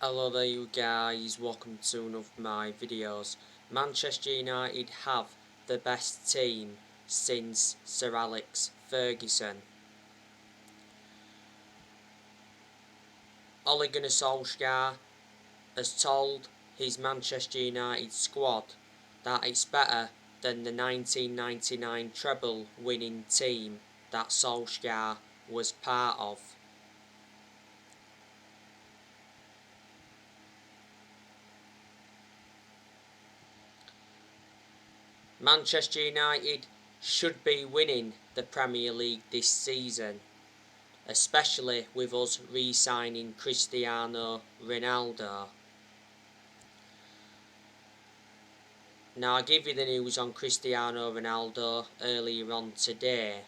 Hello there you guys, welcome to one of my videos. Manchester United have the best team since Sir Alex Ferguson. Ole Gunnar Solskjaer has told his Manchester United squad that it's better than the 1999 treble winning team that Solskjaer was part of. Manchester United should be winning the Premier League this season, especially with us re-signing Cristiano Ronaldo. Now I give you the news on Cristiano Ronaldo earlier on today.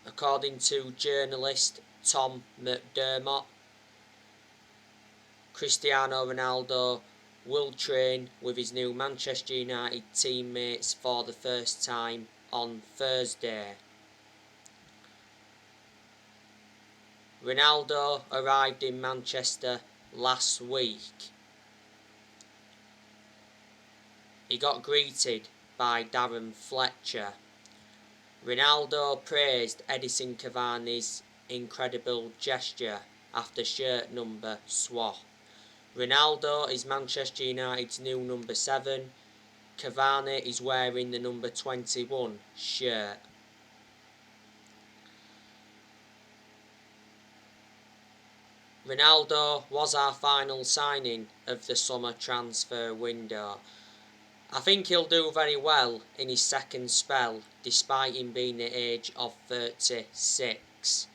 According to journalist Tom McDermott, Cristiano Ronaldo will train with his new Manchester United teammates for the first time on Thursday. Ronaldo arrived in Manchester last week. He got greeted by Darren Fletcher. Ronaldo praised Edison Cavani's incredible gesture after shirt number swap. Ronaldo is Manchester United's new number 7. Cavani is wearing the number 21 shirt. Ronaldo was our final signing of the summer transfer window. I think he'll do very well in his second spell, despite him being the age of 36.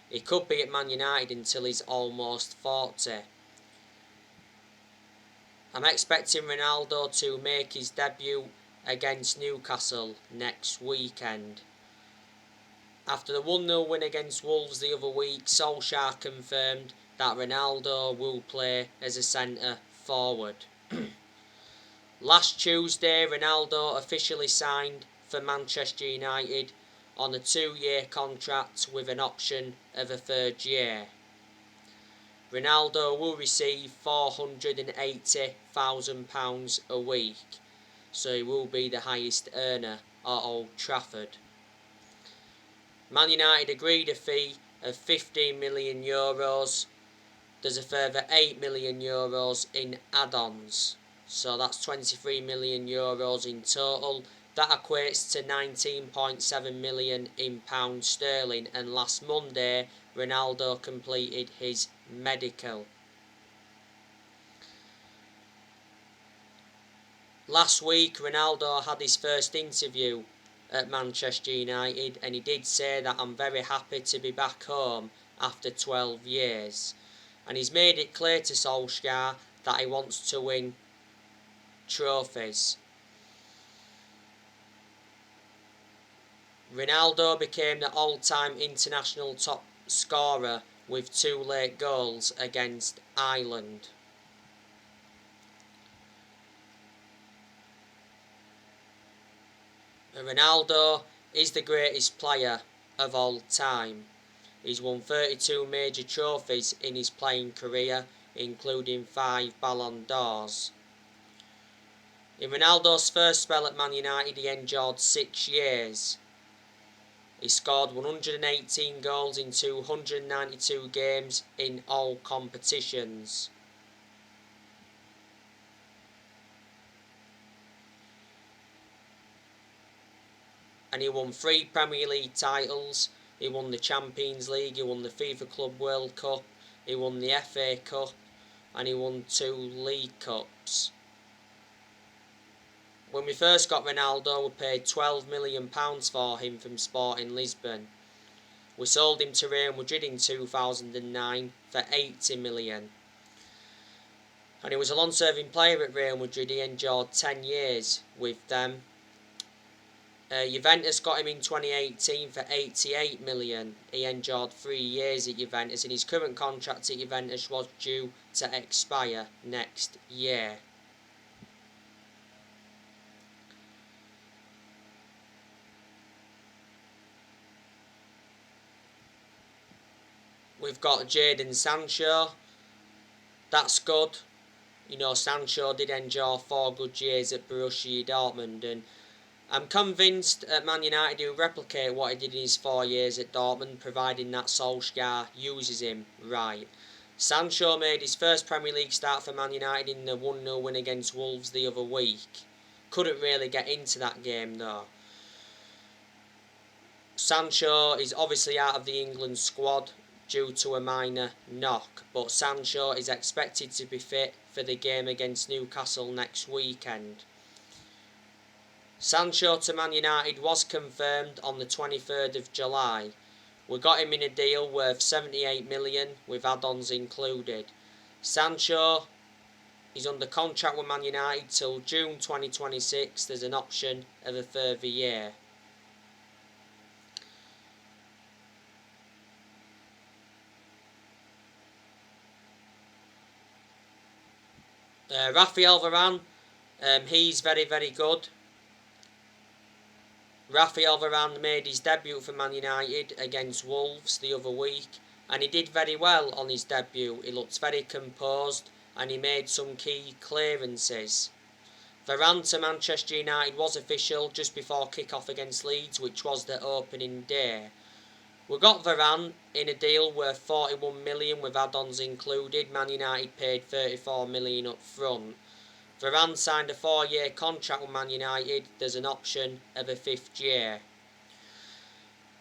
He could be at Man United until he's almost 40. I'm expecting Ronaldo to make his debut against Newcastle next weekend. After the 1-0 win against Wolves the other week, Solskjaer confirmed that Ronaldo will play as a centre forward. Last Tuesday, Ronaldo officially signed for Manchester United on a 2-year contract with an option of a 3rd year. Ronaldo will receive £480,000 a week, so he will be the highest earner at Old Trafford. Man United agreed a fee of €15 million. There's a further €8 million in add-ons, so that's €23 million in total. That equates to £19.7 million in pounds sterling, and last Monday Ronaldo completed his medical. Last week Ronaldo had his first interview at Manchester United, and he did say that I'm very happy to be back home after 12 years. And he's made it clear to Solskjaer that he wants to win trophies. Ronaldo became the all-time international top scorer with 2 late goals against Ireland. Ronaldo is the greatest player of all time. He's won 32 major trophies in his playing career, including 5 Ballon d'Ors. In Ronaldo's first spell at Man United, he endured 6 years. He scored 118 goals in 292 games in all competitions. And he won 3 Premier League titles. He won the Champions League, he won the FIFA Club World Cup, he won the FA Cup, and he won 2 League Cups. When we first got Ronaldo, we paid £12 million for him from Sporting Lisbon. We sold him to Real Madrid in 2009 for £80 million. And he was a long-serving player at Real Madrid. He endured 10 years with them. Juventus got him in 2018 for £88 million. He endured 3 years at Juventus, and his current contract at Juventus was due to expire next year. We've got Jaden Sanchez. That's good. You know, Sancho did enjoy 4 good years at Borussia Dortmund, and I'm convinced at Man United he'll replicate what he did in his 4 years at Dortmund, providing that Solskjaer uses him right. Sancho made his first Premier League start for Man United in the 1-0 win against Wolves the other week. Couldn't really get into that game though. Sancho is obviously out of the England squad due to a minor knock, but Sancho is expected to be fit for the game against Newcastle next weekend. Sancho to Man United was confirmed on the 23rd of July. We got him in a deal worth 78 million with add-ons included. Sancho is under contract with Man United till June 2026. There's an option of a further year. Raphael Varane, he's very, very good. Raphael Varane made his debut for Man United against Wolves the other week, and he did very well on his debut. He looked very composed and he made some key clearances. Varane to Manchester United was official just before kick-off against Leeds, which was the opening day. We got Varane in a deal worth 41 million with add-ons included. Man United paid 34 million up front. Varane signed a 4-year contract with Man United. There's an option of a 5th year.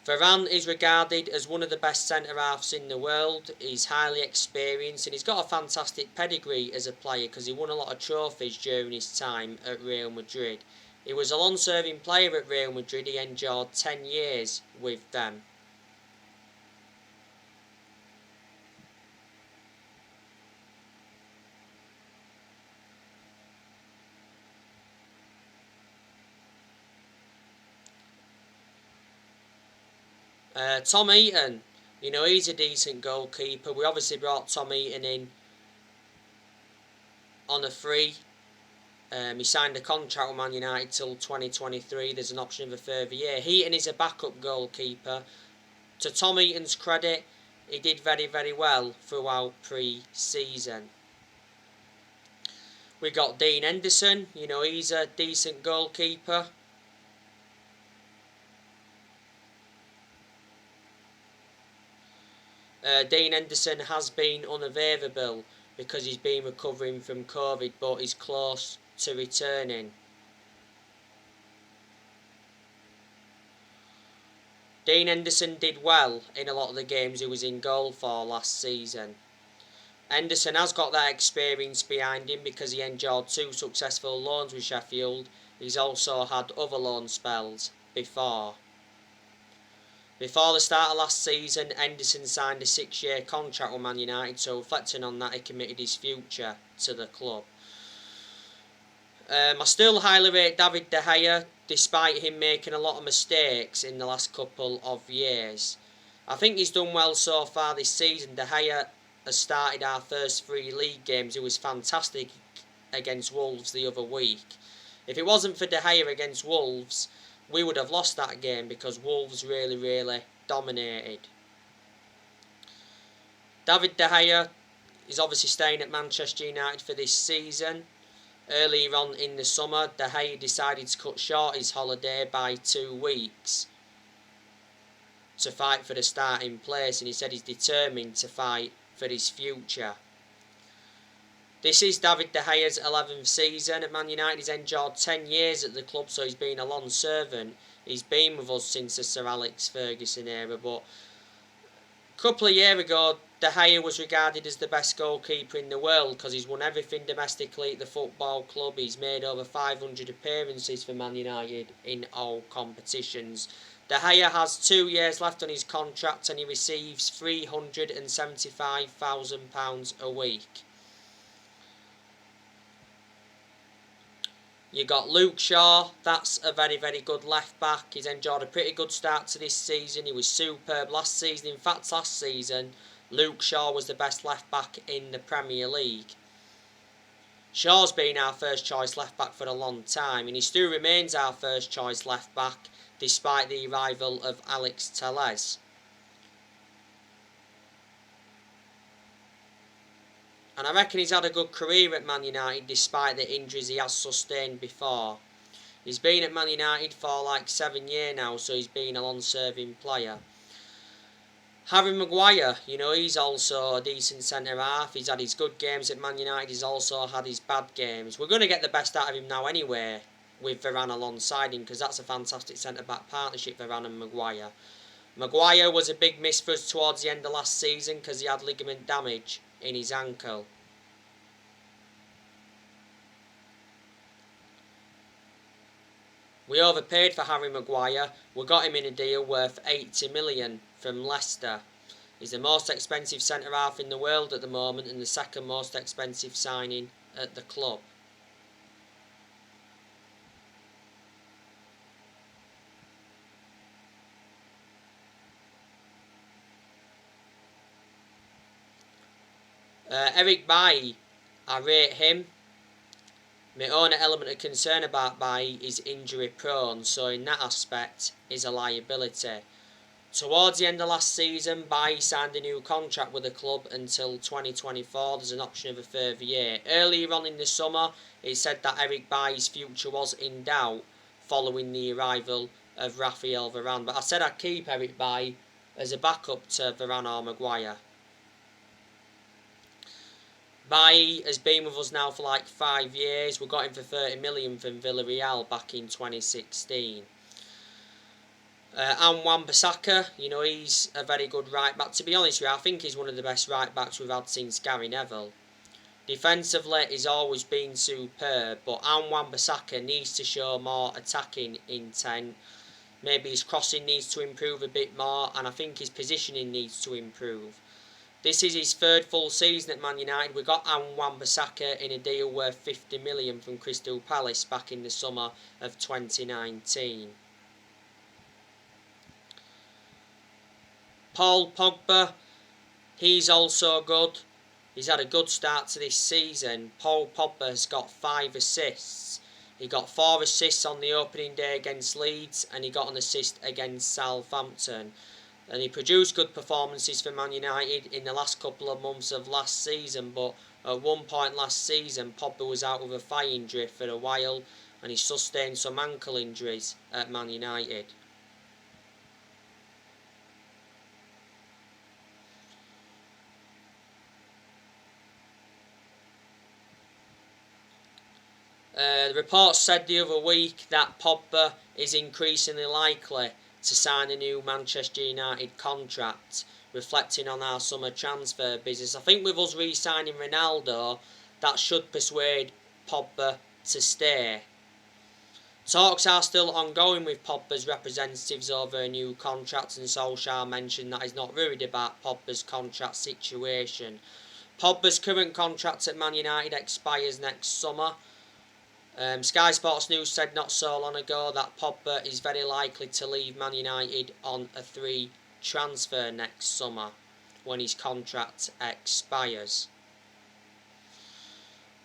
Varane is regarded as one of the best centre-halves in the world. He's highly experienced and he's got a fantastic pedigree as a player because he won a lot of trophies during his time at Real Madrid. He was a long-serving player at Real Madrid. He endured 10 years with them. Tom Heaton, you know, he's a decent goalkeeper. We obviously brought Tom Heaton in on a free. He signed a contract with Man United till 2023. There's an option of a further year. Heaton is a backup goalkeeper. To Tom Heaton's credit, he did very, very well throughout pre-season. We got Dean Henderson. You know, he's a decent goalkeeper. Dean Henderson has been unavailable because he's been recovering from COVID, but he's close to returning. Dean Henderson did well in a lot of the games he was in goal for last season. Henderson has got that experience behind him because he endured 2 successful loans with Sheffield. He's also had other loan spells before. Before the start of last season, Henderson signed a 6-year contract with Man United, so reflecting on that, he committed his future to the club. I still highly rate David De Gea, despite him making a lot of mistakes in the last couple of years. I think he's done well so far this season. De Gea has started our first 3 league games. He was fantastic against Wolves the other week. If it wasn't for De Gea against Wolves, we would have lost that game because Wolves really, really dominated. David De Gea is obviously staying at Manchester United for this season. Earlier on in the summer, De Gea decided to cut short his holiday by 2 weeks to fight for the starting place, and he said he's determined to fight for his future. This is David De Gea's 11th season at Man United. He's endured 10 years at the club, so he's been a long servant. He's been with us since the Sir Alex Ferguson era, but a couple of years ago, De Gea was regarded as the best goalkeeper in the world because he's won everything domestically at the football club. He's made over 500 appearances for Man United in all competitions. De Gea has 2 years left on his contract and he receives £375,000 a week. You got Luke Shaw, that's a very, very good left back. He's enjoyed a pretty good start to this season. He was superb last season. In fact, last season, Luke Shaw was the best left back in the Premier League. Shaw's been our first choice left back for a long time, and he still remains our first choice left back despite the arrival of Alex Telles. And I reckon he's had a good career at Man United despite the injuries he has sustained before. He's been at Man United for like 7 years now, so he's been a long-serving player. Harry Maguire, he's also a decent centre-half. He's had his good games at Man United. He's also had his bad games. We're going to get the best out of him now anyway, with Varane alongside him, because that's a fantastic centre-back partnership, Varane and Maguire. Maguire was a big miss for us towards the end of last season because he had ligament damage in his ankle. We overpaid for Harry Maguire. We got him in a deal worth 80 million from Leicester. He's the most expensive centre-half in the world at the moment and the second most expensive signing at the club. Eric Bailly, I rate him. My only element of concern about Bailly is injury prone, so in that aspect is a liability. Towards the end of last season, Bailly signed a new contract with the club until 2024. There's an option of a further year. Earlier on in the summer, it said that Eric Bailly's future was in doubt following the arrival of Raphael Varane. But I said I'd keep Eric Bailly as a backup to Varane or Maguire. Bailly has been with us now for like 5 years. We got him for 30 million from Villarreal back in 2016. And Wan-Bissaka, he's a very good right back. To be honest with you, I think he's one of the best right backs we've had since Gary Neville. Defensively, he's always been superb, but Wan-Bissaka needs to show more attacking intent. Maybe his crossing needs to improve a bit more, and I think his positioning needs to improve. This is his third full season at Man United. We got Wan-Bissaka in a deal worth 50 million from Crystal Palace back in the summer of 2019. Paul Pogba, he's also good. He's had a good start to this season. Paul Pogba has got 5 assists. He got 4 assists on the opening day against Leeds and he got an assist against Southampton. And he produced good performances for Man United in the last couple of months of last season, but at one point last season Pogba was out with a thigh injury for a while and he sustained some ankle injuries at Man United. The report said the other week that Pogba is increasingly likely to sign a new Manchester United contract, reflecting on our summer transfer business. I think with us re-signing Ronaldo, that should persuade Pogba to stay. Talks are still ongoing with Pogba's representatives over a new contract, and Solskjaer mentioned that he's not worried about Pogba's contract situation. Pogba's current contract at Man United expires next summer. Sky Sports News said not so long ago that Pogba is very likely to leave Man United on a 3 transfer next summer when his contract expires.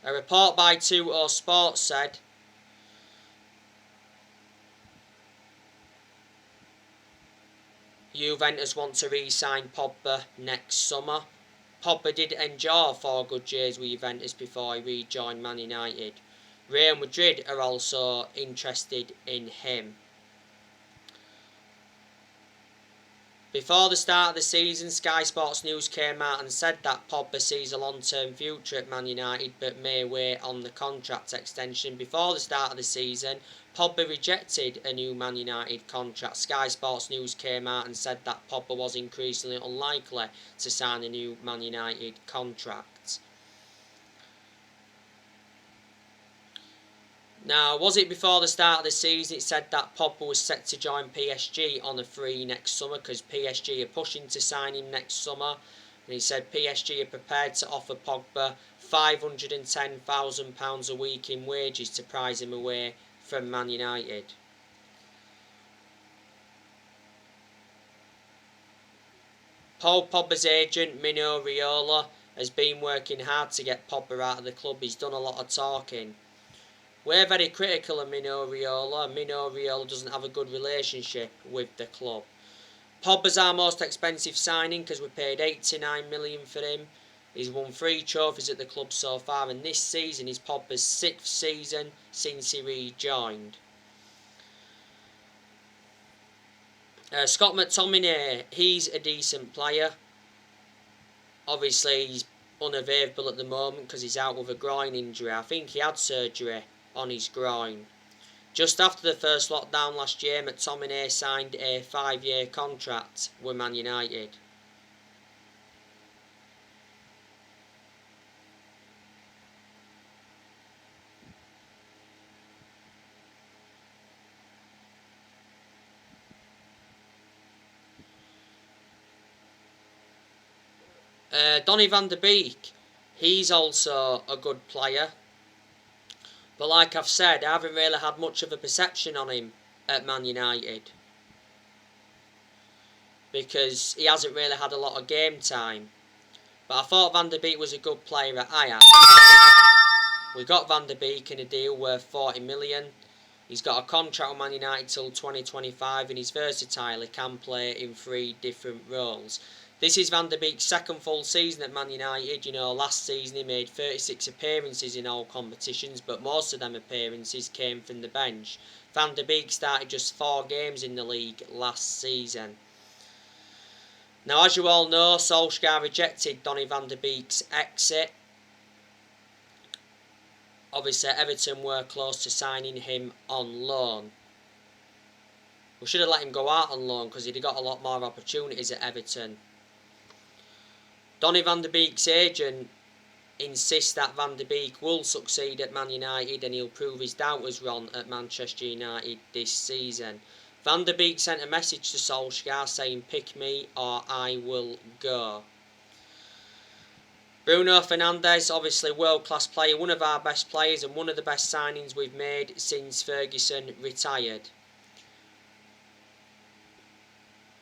A report by 2O Sports said Juventus want to re-sign Pogba next summer. Pogba did endure 4 good years with Juventus before he rejoined Man United. Real Madrid are also interested in him. Before the start of the season, Sky Sports News came out and said that Pogba sees a long-term future at Man United but may wait on the contract extension. Before the start of the season, Pogba rejected a new Man United contract. Sky Sports News came out and said that Pogba was increasingly unlikely to sign a new Man United contract. Now, was it before the start of the season it said that Pogba was set to join PSG on a free next summer because PSG are pushing to sign him next summer, and he said PSG are prepared to offer Pogba £510,000 a week in wages to prize him away from Man United. Paul Pogba's agent Mino Raiola has been working hard to get Pogba out of the club. He's done a lot of talking. We're very critical of Mino Raiola. Mino Raiola doesn't have a good relationship with the club. Pogba's our most expensive signing because we paid 89 million for him. He's won 3 trophies at the club so far, and this season is Pogba's 6th season since he rejoined. Scott McTominay, he's a decent player. Obviously, he's unavailable at the moment because he's out with a groin injury. I think he had surgery on his groin. Just after the first lockdown last year, McTominay signed a 5-year contract with Man United. Donnie Van Der Beek, he's also a good player. But like I've said, I haven't really had much of a perception on him at Man United. Because he hasn't really had a lot of game time. But I thought Van Der Beek was a good player at Ajax. We got Van Der Beek in a deal worth 40 million. He's got a contract with Man United till 2025 and he's versatile. He can play in 3 different roles. This is Van Der Beek's 2nd full season at Man United. You know, last season he made 36 appearances in all competitions, but most of them appearances came from the bench. Van Der Beek started just 4 games in the league last season. Now, as you all know, Solskjaer rejected Donnie Van Der Beek's exit. Obviously, Everton were close to signing him on loan. We should have let him go out on loan because he'd have got a lot more opportunities at Everton. Donnie Van Der Beek's agent insists that Van Der Beek will succeed at Man United and he'll prove his doubters wrong at Manchester United this season. Van Der Beek sent a message to Solskjaer saying, "Pick me or I will go." Bruno Fernandez, obviously world-class player, one of our best players and one of the best signings we've made since Ferguson retired.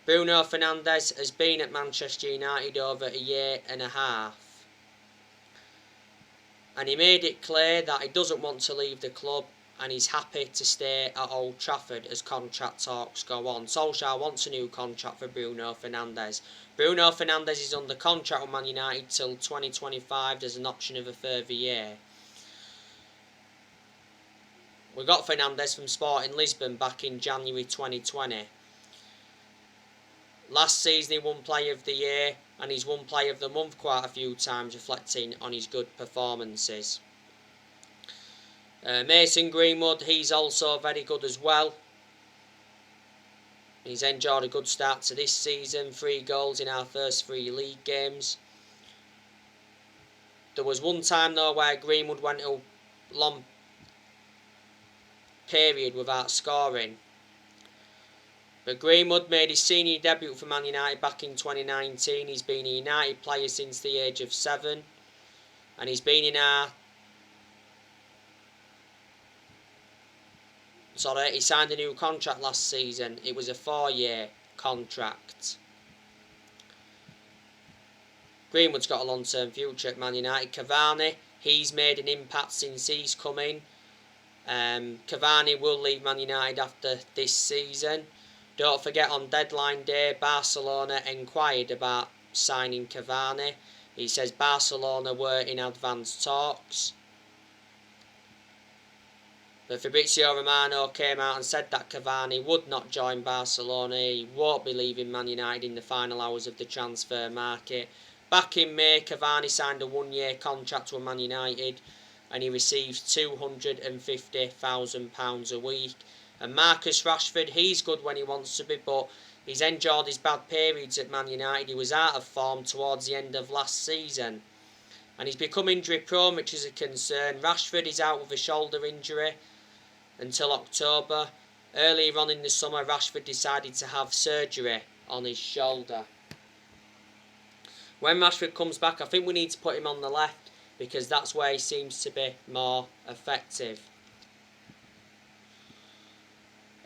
Bruno Fernandez has been at Manchester United over a year and a half. And he made it clear that he doesn't want to leave the club and he's happy to stay at Old Trafford as contract talks go on. Solskjaer wants a new contract for Bruno Fernandez. Bruno Fernandez is under contract with Man United till 2025. There's an option of a further year. We got Fernandez from Sporting Lisbon back in January 2020. Last season he won Player of the Year and he's won Player of the Month quite a few times, reflecting on his good performances. Mason Greenwood, he's also very good as well. He's enjoyed a good start to this season, 3 goals in our first 3 league games. There was one time though where Greenwood went a long period without scoring. But Greenwood made his senior debut for Man United back in 2019. He's been a United player since the age of 7. And he's been in our... he signed a new contract last season. It was a 4-year contract. Greenwood's got a long-term future at Man United. Cavani, he's made an impact since he's come in. Cavani will leave Man United after this season. Don't forget, on deadline day, Barcelona inquired about signing Cavani. He says Barcelona were in advanced talks. But Fabrizio Romano came out and said that Cavani would not join Barcelona. He won't be leaving Man United in the final hours of the transfer market. Back in May, Cavani signed a 1-year contract with Man United and he receives £250,000 a week. And Marcus Rashford, he's good when he wants to be, but he's endured his bad periods at Man United. He was out of form towards the end of last season. And he's become injury prone, which is a concern. Rashford is out with a shoulder injury until October. Earlier on in the summer, Rashford decided to have surgery on his shoulder. When Rashford comes back, I think we need to put him on the left because that's where he seems to be more effective.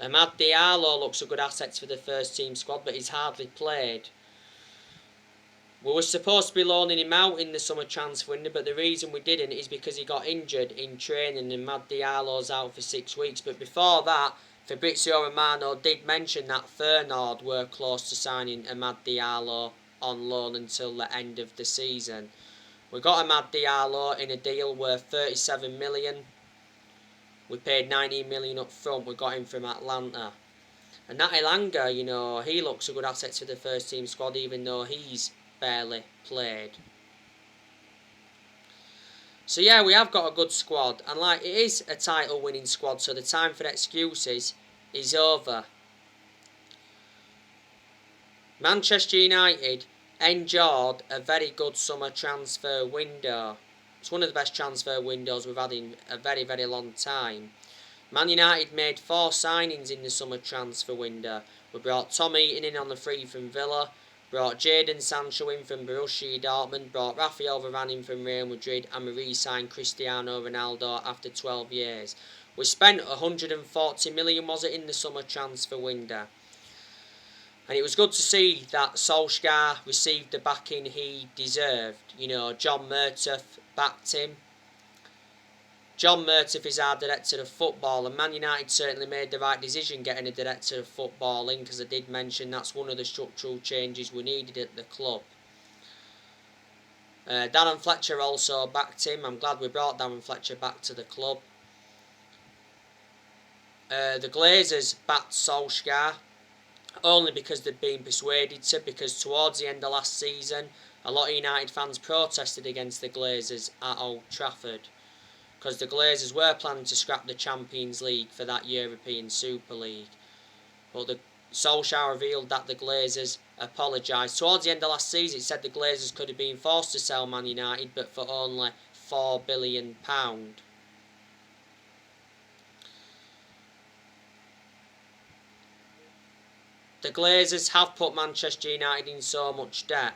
Amad Diallo looks a good asset for the first team squad, but he's hardly played. We were supposed to be loaning him out in the summer transfer window, but the reason we didn't is because he got injured in training and Amad Diallo's out for 6 weeks. But before that, Fabrizio Romano did mention that Feyenoord were close to signing Amad Diallo on loan until the end of the season. We got Amad Diallo in a deal worth 37 million. We paid 19 million up front. We got him from Atlanta. And that Elanga, you know, he looks a good asset to the first team squad, even though he's barely played. So yeah, we have got a good squad, and like, it is a title winning squad, so the time for excuses is over. Manchester United enjoyed a very good summer transfer window. It's one of the best transfer windows we've had in a very, very long time. Man United made 4 signings in the summer transfer window. We brought Tom Eaton in on the free from Villa, brought Jaden Sanchez in from Borussia Dortmund, brought Rafael Varane in from Real Madrid, and we re-signed Cristiano Ronaldo after 12 years. We spent 140 million, was it, in the summer transfer window. And it was good to see that Solskjaer received the backing he deserved. You know, John Murtough backed him. John Murtough is our director of football, and Man United certainly made the right decision getting a director of football in, because I did mention that's one of the structural changes we needed at the club. Darren Fletcher also backed him. I'm glad we brought Darren Fletcher back to the club. The Glazers backed Solskjaer, only because they'd been persuaded to, because towards the end of last season, a lot of United fans protested against the Glazers at Old Trafford, because the Glazers were planning to scrap the Champions League for that European Super League. But the Solskjaer revealed that the Glazers apologised. Towards the end of last season, it said the Glazers could have been forced to sell Man United, but for only £4 billion. The Glazers have put Manchester United in so much debt.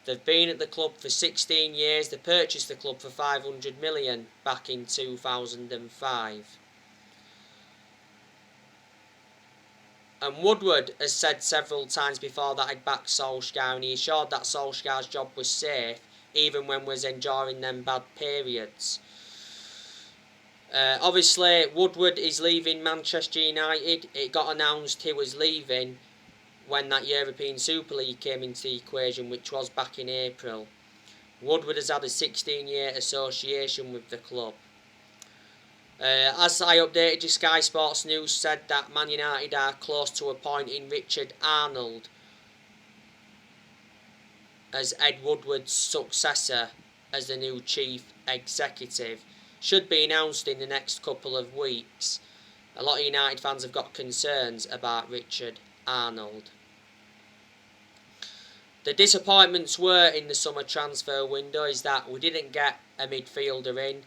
They've been at the club for 16 years. They purchased the club for 500 million back in 2005. And Woodward has said several times before that I'd back Solskjaer, and he assured that Solskjaer's job was safe, even when we was enduring them bad periods. Obviously, Woodward is leaving Manchester United. It got announced he was leaving when that European Super League came into the equation, which was back in April. Woodward has had a 16-year association with the club. As I updated you, Sky Sports News said that Man United are close to appointing Richard Arnold as Ed Woodward's successor as the new chief executive. Should be announced in the next couple of weeks. A lot of United fans have got concerns about Richard Arnold. The disappointments were in the summer transfer window is that we didn't get a midfielder in.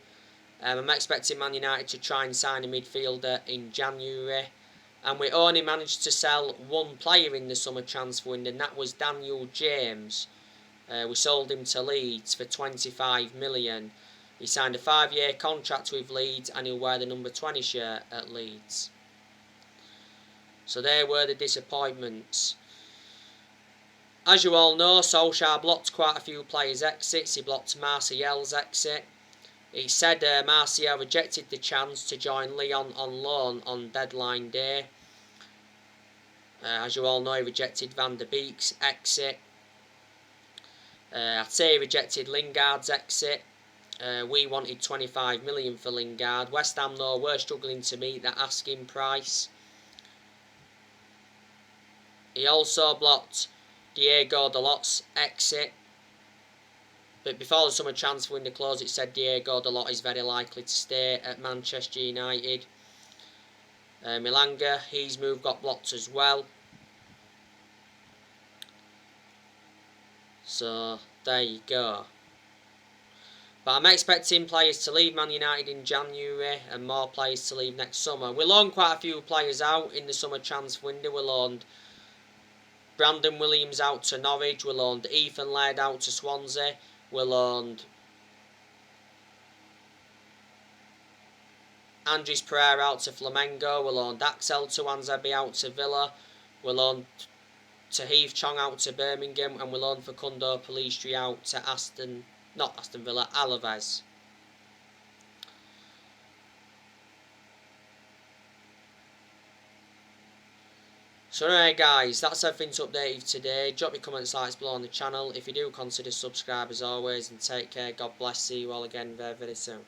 I'm expecting Man United to try and sign a midfielder in January. And we only managed to sell one player in the summer transfer window, and that was Daniel James. We sold him to Leeds for 25 million. He signed a 5-year contract with Leeds, and he'll wear the number 20 shirt at Leeds. So there were the disappointments. As you all know, Solskjaer blocked quite a few players' exits. He blocked Martial's exit. He said Martial rejected the chance to join Lyon on loan on deadline day. As you all know, he rejected Van Der Beek's exit. I'd say he rejected Lingard's exit. We wanted 25 million for Lingard. West Ham, though, were struggling to meet that asking price. He also blocked Diego Dalot's exit. But before the summer transfer window closed, it said Diego Dalot is very likely to stay at Manchester United. Milanga, his move got blocked as well. So, there you go. But I'm expecting players to leave Man United in January and more players to leave next summer. We loaned quite a few players out in the summer transfer window. We loaned Brandon Williams out to Norwich. We loaned Ethan Laird out to Swansea. We loaned Andres Pereira out to Flamengo. We loaned Axel Tuanzebe out to Villa. We loaned Tahith Chong out to Birmingham. And we loaned Facundo Pellistri out to Alaves. So anyway guys, that's everything to update you today. Drop your comments, likes below on the channel. If you do, consider subscribe as always, and take care. God bless. See you all again very, very soon.